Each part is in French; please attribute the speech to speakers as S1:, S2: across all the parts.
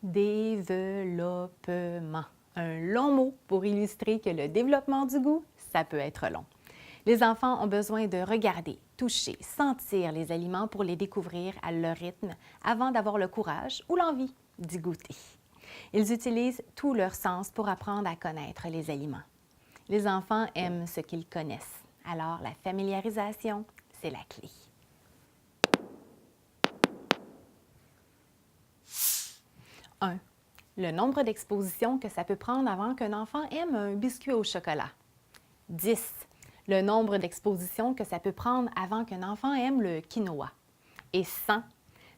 S1: Développement. Un long mot pour illustrer que le développement du goût, ça peut être long. Les enfants ont besoin de regarder, toucher, sentir les aliments pour les découvrir à leur rythme avant d'avoir le courage ou l'envie d'y goûter. Ils utilisent tous leurs sens pour apprendre à connaître les aliments. Les enfants aiment ce qu'ils connaissent, alors la familiarisation, c'est la clé. 1. Le nombre d'expositions que ça peut prendre avant qu'un enfant aime un biscuit au chocolat. 10. Le nombre d'expositions que ça peut prendre avant qu'un enfant aime le quinoa. Et 100.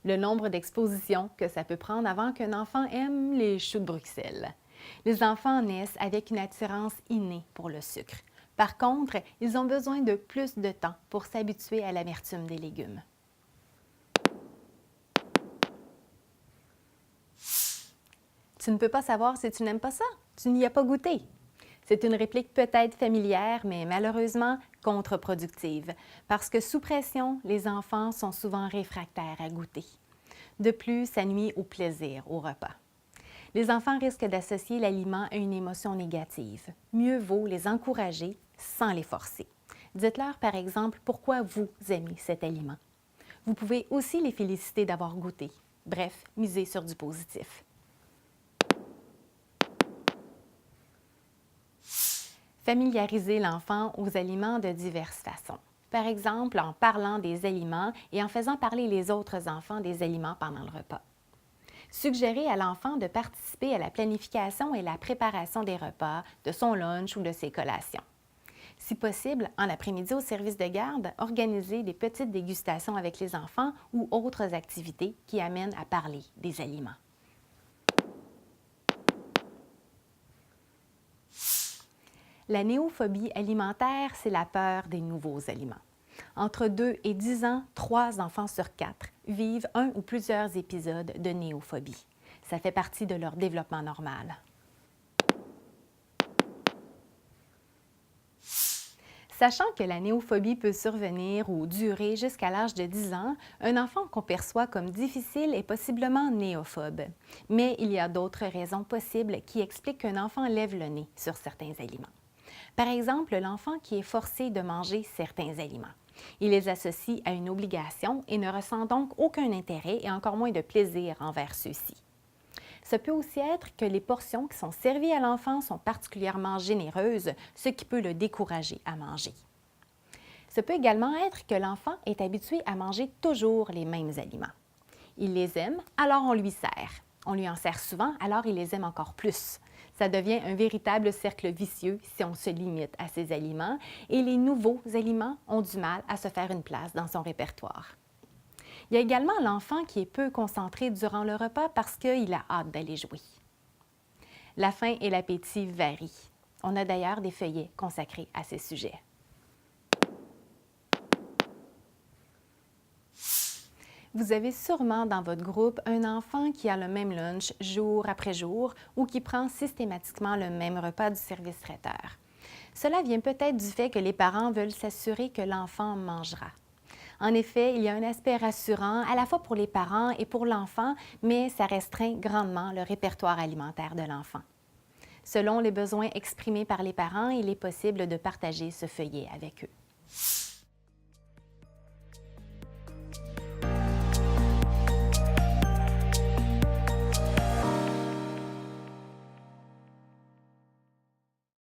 S1: Le nombre d'expositions que ça peut prendre avant qu'un enfant aime les choux de Bruxelles. Les enfants naissent avec une attirance innée pour le sucre. Par contre, ils ont besoin de plus de temps pour s'habituer à l'amertume des légumes. Tu ne peux pas savoir si tu n'aimes pas ça. Tu n'y as pas goûté. C'est une réplique peut-être familière, mais malheureusement contre-productive, parce que sous pression, les enfants sont souvent réfractaires à goûter. De plus, ça nuit au plaisir au repas. Les enfants risquent d'associer l'aliment à une émotion négative. Mieux vaut les encourager sans les forcer. Dites-leur par exemple pourquoi vous aimez cet aliment. Vous pouvez aussi les féliciter d'avoir goûté. Bref, misez sur du positif. Familiariser l'enfant aux aliments de diverses façons. Par exemple, en parlant des aliments et en faisant parler les autres enfants des aliments pendant le repas. Suggérer à l'enfant de participer à la planification et la préparation des repas, de son lunch ou de ses collations. Si possible, en après-midi au service de garde, organisez des petites dégustations avec les enfants ou autres activités qui amènent à parler des aliments. La néophobie alimentaire, c'est la peur des nouveaux aliments. Entre 2 et 10 ans, 3 enfants sur 4 vivent un ou plusieurs épisodes de néophobie. Ça fait partie de leur développement normal. Sachant que la néophobie peut survenir ou durer jusqu'à l'âge de 10 ans, un enfant qu'on perçoit comme difficile est possiblement néophobe. Mais il y a d'autres raisons possibles qui expliquent qu'un enfant lève le nez sur certains aliments. Par exemple, l'enfant qui est forcé de manger certains aliments. Il les associe à une obligation et ne ressent donc aucun intérêt et encore moins de plaisir envers ceux-ci. Ça peut aussi être que les portions qui sont servies à l'enfant sont particulièrement généreuses, ce qui peut le décourager à manger. Ça peut également être que l'enfant est habitué à manger toujours les mêmes aliments. Il les aime, alors on lui sert. On lui en sert souvent, alors il les aime encore plus. Ça devient un véritable cercle vicieux si on se limite à ces aliments et les nouveaux aliments ont du mal à se faire une place dans son répertoire. Il y a également l'enfant qui est peu concentré durant le repas parce qu'il a hâte d'aller jouer. La faim et l'appétit varient. On a d'ailleurs des feuillets consacrés à ces sujets. Vous avez sûrement dans votre groupe un enfant qui a le même lunch jour après jour ou qui prend systématiquement le même repas du service traiteur. Cela vient peut-être du fait que les parents veulent s'assurer que l'enfant mangera. En effet, il y a un aspect rassurant à la fois pour les parents et pour l'enfant, mais ça restreint grandement le répertoire alimentaire de l'enfant. Selon les besoins exprimés par les parents, il est possible de partager ce feuillet avec eux.